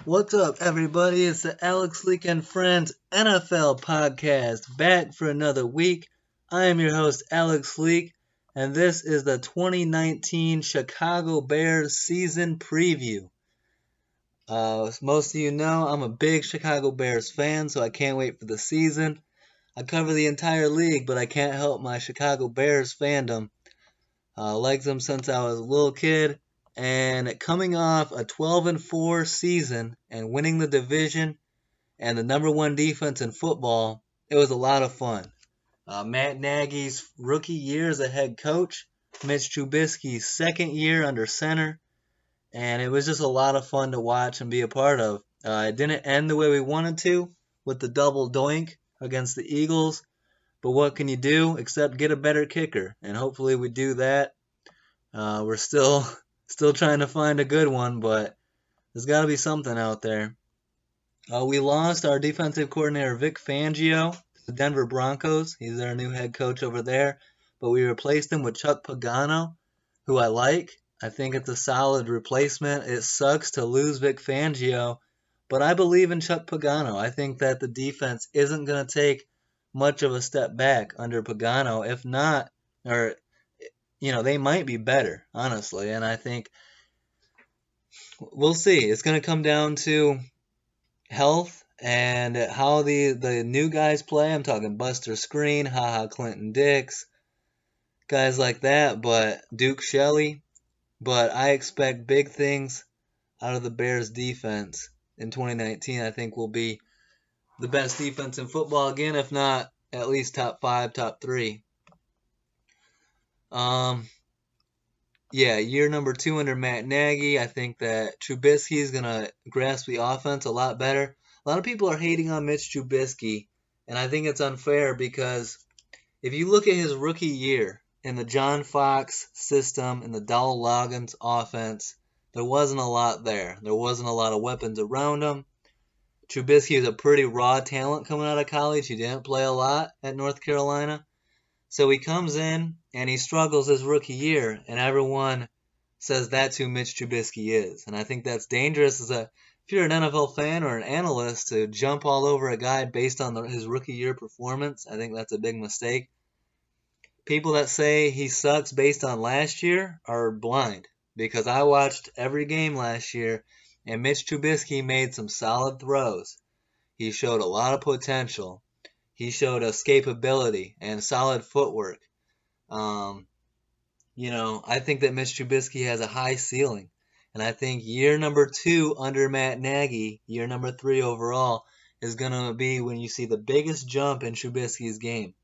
What's up, everybody? It's the Alex Leak and Friends NFL podcast, back for another week. I am your host, Alex Leak, and this is the 2019 Chicago Bears season preview. As most of you know, I'm a big Chicago Bears fan, so I can't wait for the season. I cover the entire league, but I can't help my Chicago Bears fandom. Liked them since I was a little kid, and coming off a 12-4 season and winning the division and the number one defense in football, it was a lot of fun. Matt Nagy's rookie year as a head coach, Mitch Trubisky's second year under center, and it was just a lot of fun to watch and be a part of. It didn't end the way we wanted to with the double doink against the Eagles, but what can you do except get a better kicker? And hopefully we do that. We're still trying to find a good one, but there's got to be something out there. We lost our defensive coordinator Vic Fangio to the Denver Broncos. He's our new head coach over there, but we replaced him with Chuck Pagano, who I like. I think it's a solid replacement. It sucks to lose Vic Fangio, but I believe in Chuck Pagano. I think that the defense isn't going to take much of a step back under Pagano. If not, or they might be better, honestly. And I think we'll see. It's going to come down to health and how the new guys play. I'm talking Buster Screen, Haha Clinton Dix, guys like that, but Duke Shelley. But I expect big things out of the Bears defense in 2019. I think will be the best defense in football again, if not at least top 5, top 3. Yeah, year number 2 under Matt Nagy. I think that Trubisky is going to grasp the offense a lot better. A lot of people are hating on Mitch Trubisky, and I think it's unfair because if you look at his rookie year in the John Fox system and the Dowell Loggins offense, there wasn't a lot there. There wasn't a lot of weapons around him. Trubisky is a pretty raw talent coming out of college. He didn't play a lot at North Carolina. So he comes in and he struggles his rookie year, and everyone says that's who Mitch Trubisky is. And I think that's dangerous if you're an NFL fan or an analyst to jump all over a guy based on his rookie year performance. I think that's a big mistake. People that say he sucks based on last year are blind, because I watched every game last year, and Mitch Trubisky made some solid throws. He showed a lot of potential. He showed escapability and solid footwork. I think that Mitch Trubisky has a high ceiling. And I think year number 2 under Matt Nagy, year number 3 overall, is going to be when you see the biggest jump in Trubisky's game.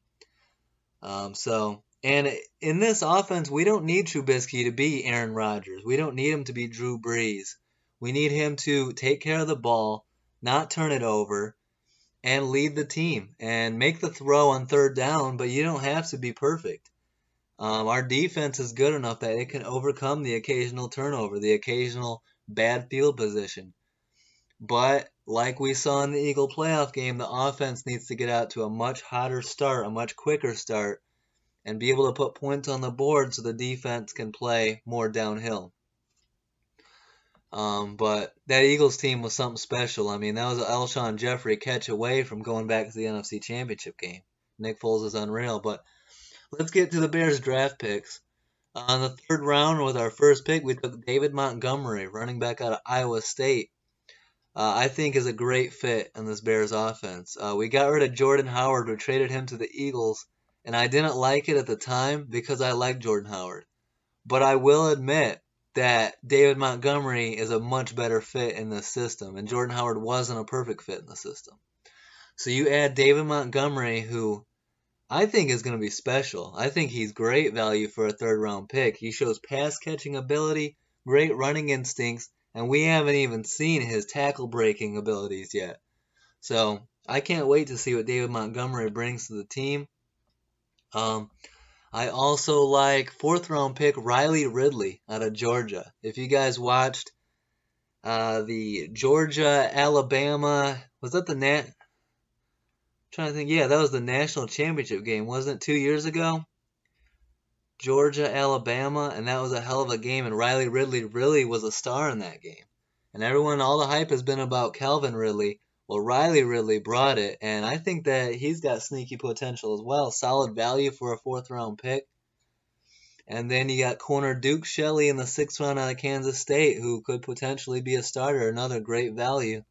And in this offense, we don't need Trubisky to be Aaron Rodgers. We don't need him to be Drew Brees. We need him to take care of the ball, not turn it over, and lead the team and make the throw on third down, but you don't have to be perfect. Our defense is good enough that it can overcome the occasional turnover, the occasional bad field position. But like we saw in the Eagle playoff game, the offense needs to get out to a much hotter start, a much quicker start, and be able to put points on the board so the defense can play more downhill. But that Eagles team was something special. I mean, that was an Alshon Jeffrey catch away from going back to the NFC Championship game. Nick Foles is unreal. But let's get to the Bears draft picks. On the third round with our first pick, we took David Montgomery, running back out of Iowa State. I think is a great fit in this Bears offense. We got rid of Jordan Howard. We traded him to the Eagles, and I didn't like it at the time because I like Jordan Howard. But I will admit that David Montgomery is a much better fit in this system, and Jordan Howard wasn't a perfect fit in the system. So you add David Montgomery, who I think is going to be special. I think he's great value for a third-round pick. He shows pass-catching ability, great running instincts, and we haven't even seen his tackle-breaking abilities yet. So I can't wait to see what David Montgomery brings to the team. I also like fourth-round pick Riley Ridley out of Georgia. If you guys watched the Georgia-Alabama, was that the trying to think, yeah, that was the national championship game, wasn't it, 2 years ago? Georgia, Alabama, and that was a hell of a game, and Riley Ridley really was a star in that game. And all the hype has been about Calvin Ridley. Well, Riley Ridley brought it, and I think that he's got sneaky potential as well. Solid value for a 4th-round pick. And then you got corner Duke Shelley in the 6th round out of Kansas State, who could potentially be a starter, another great value.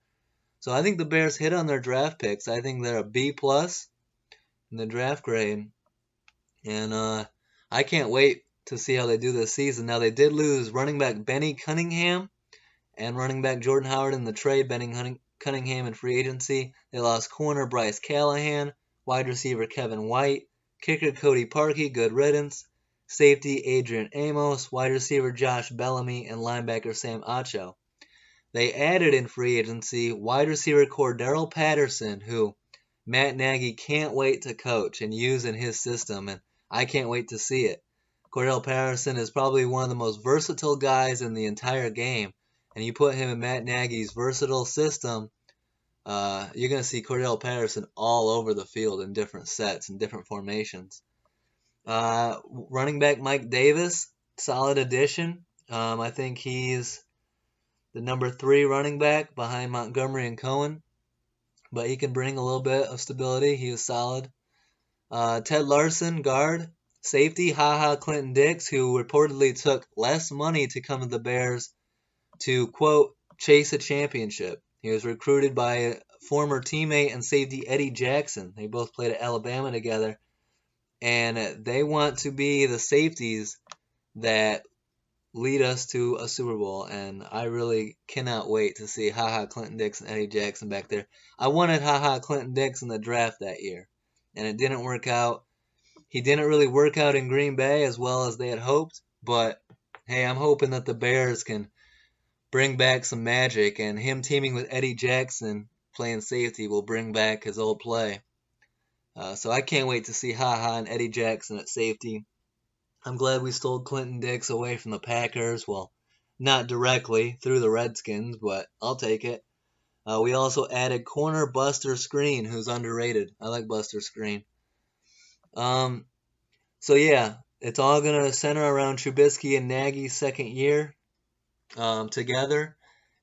So I think the Bears hit on their draft picks. I think they're a B+ in the draft grade. And I can't wait to see how they do this season. Now, they did lose running back Benny Cunningham and running back Jordan Howard in the trade, Benny Cunningham in free agency. They lost corner Bryce Callahan, wide receiver Kevin White, kicker Cody Parkey, good riddance, safety Adrian Amos, wide receiver Josh Bellamy, and linebacker Sam Acho. They added in free agency wide receiver Cordero Patterson, who Matt Nagy can't wait to coach and use in his system, and I can't wait to see it. Cordero Patterson is probably one of the most versatile guys in the entire game, and you put him in Matt Nagy's versatile system, you're going to see Cordero Patterson all over the field in different sets and different formations. Running back Mike Davis, solid addition. I think he's the number 3 running back behind Montgomery and Cohen, but he can bring a little bit of stability. He was solid. Ted Larson, guard. Safety, Clinton Dix, who reportedly took less money to come to the Bears to, quote, chase a championship. He was recruited by a former teammate and safety Eddie Jackson. They both played at Alabama together. And they want to be the safeties that lead us to a Super Bowl. And I really cannot wait to see Clinton Dix and Eddie Jackson back there. I wanted Clinton Dix in the draft that year, and it didn't work out. He didn't really work out in Green Bay as well as they had hoped, but hey, I'm hoping that the Bears can bring back some magic, and him teaming with Eddie Jackson playing safety will bring back his old play. So I can't wait to see and Eddie Jackson at safety. I'm glad we stole Clinton Dix away from the Packers. Well, not directly through the Redskins, but I'll take it. We also added corner Buster Screen, who's underrated. I like Buster Screen. So yeah, it's all going to center around Trubisky and Nagy's second year together.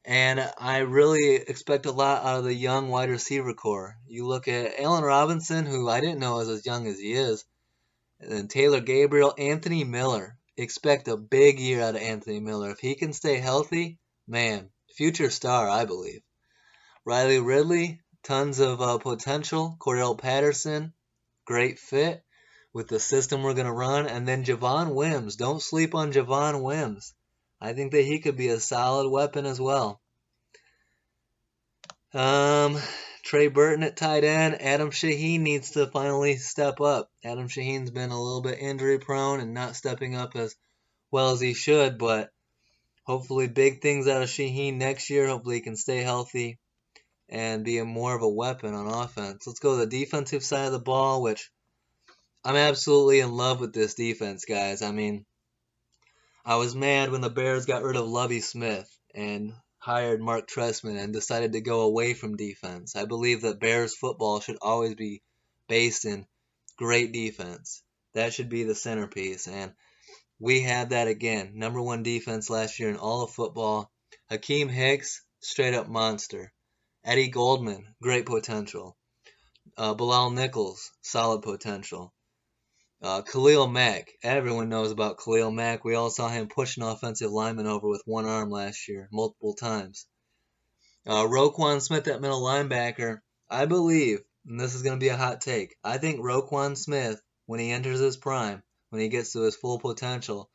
And I really expect a lot out of the young wide receiver core. You look at Allen Robinson, who I didn't know is as young as he is, and then Taylor Gabriel, Anthony Miller. Expect a big year out of Anthony Miller. If he can stay healthy, man, future star, I believe. Riley Ridley, tons of potential. Cordell Patterson, great fit with the system we're going to run. And then Javon Wims. Don't sleep on Javon Wims. I think that he could be a solid weapon as well. Trey Burton at tight end. Adam Shaheen needs to finally step up. Adam Shaheen's been a little bit injury prone and not stepping up as well as he should, but hopefully big things out of Shaheen next year. Hopefully he can stay healthy and be more of a weapon on offense. Let's go to the defensive side of the ball, which I'm absolutely in love with this defense, guys. I mean, I was mad when the Bears got rid of Lovie Smith and hired Mark Trestman and decided to go away from defense. I believe that Bears football should always be based in great defense. That should be the centerpiece, and we had that again. Number 1 defense last year in all of football. Hakeem Hicks, straight up monster. Eddie Goldman, great potential. Bilal Nichols, solid potential. Khalil Mack, everyone knows about Khalil Mack. We all saw him push an offensive lineman over with one arm last year, multiple times. Roquan Smith at middle linebacker, I believe, and this is going to be a hot take, I think Roquan Smith, when he enters his prime, when he gets to his full potential,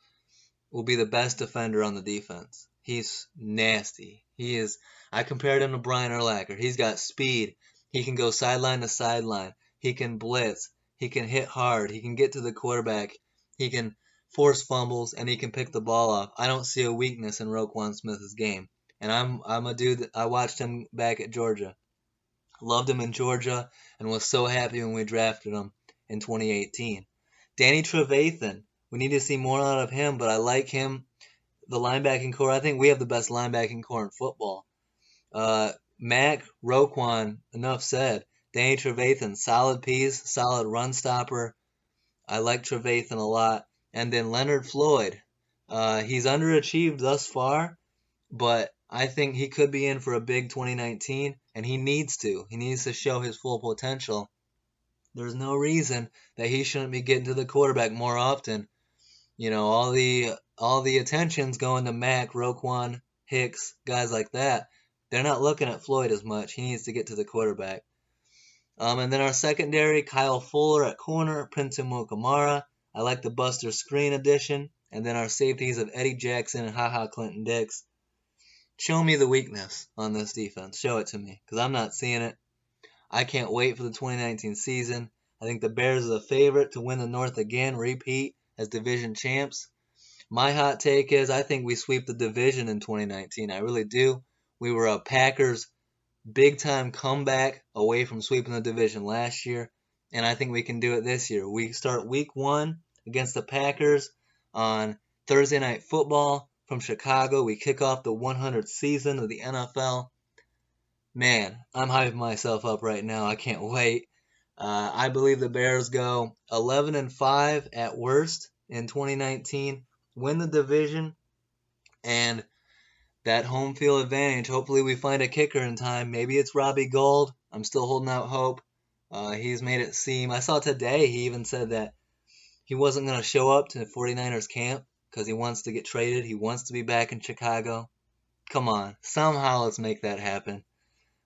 will be the best defender on the defense. He's nasty. I compared him to Brian Urlacher. He's got speed. He can go sideline to sideline. He can blitz. He can hit hard. He can get to the quarterback. He can force fumbles, and he can pick the ball off. I don't see a weakness in Roquan Smith's game. And I'm a dude that I watched him back at Georgia. Loved him in Georgia and was so happy when we drafted him in 2018. Danny Trevathan. We need to see more out of him, but I like him. The linebacking core, I think we have the best linebacking core in football. Mac, Roquan, enough said. Danny Trevathan, solid piece, solid run stopper. I like Trevathan a lot. And then Leonard Floyd. He's underachieved thus far, but I think he could be in for a big 2019, and he needs to. He needs to show his full potential. There's no reason that he shouldn't be getting to the quarterback more often. All the attention's going to Mac, Roquan, Hicks, guys like that. They're not looking at Floyd as much. He needs to get to the quarterback. And then our secondary, Kyle Fuller at corner, Prince Mukamara. I like the Buster Screen addition. And then our safeties of Eddie Jackson and HaHa Clinton Dix. Show me the weakness on this defense. Show it to me, because I'm not seeing it. I can't wait for the 2019 season. I think the Bears are the favorite to win the North again, repeat as division champs. My hot take is I think we sweep the division in 2019. I really do. We were a Packers big-time comeback away from sweeping the division last year, and I think we can do it this year. We start week 1 against the Packers on Thursday Night Football from Chicago. We kick off the 100th season of the NFL. Man, I'm hyping myself up right now. I can't wait. I believe the Bears go 11-5 at worst in 2019, win the division, and that home field advantage. Hopefully we find a kicker in time. Maybe it's Robbie Gould. I'm still holding out hope. He's made it seem. I saw today he even said that he wasn't going to show up to the 49ers camp because he wants to get traded. He wants to be back in Chicago. Come on. Somehow let's make that happen.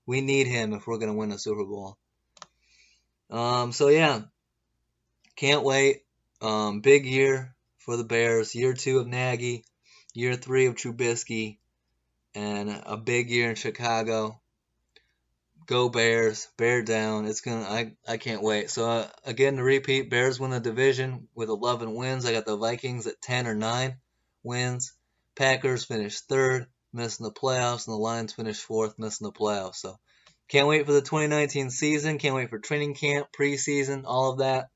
We need him if we're going to win a Super Bowl. So yeah, can't wait. Big year for the Bears. Year 2 of Nagy. Year 3 of Trubisky. And a big year in Chicago. Go Bears. Bear down. I can't wait. So again, to repeat, Bears win the division with 11 wins. I got the Vikings at 10 or 9 wins. Packers finished 3rd, missing the playoffs, and the Lions finished 4th, missing the playoffs. So can't wait for the 2019 season. Can't wait for training camp, preseason, all of that.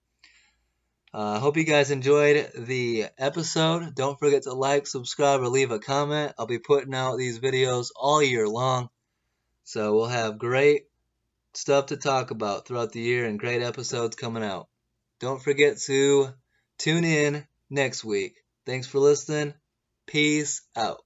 Hope you guys enjoyed the episode. Don't forget to like, subscribe, or leave a comment. I'll be putting out these videos all year long. So we'll have great stuff to talk about throughout the year and great episodes coming out. Don't forget to tune in next week. Thanks for listening. Peace out.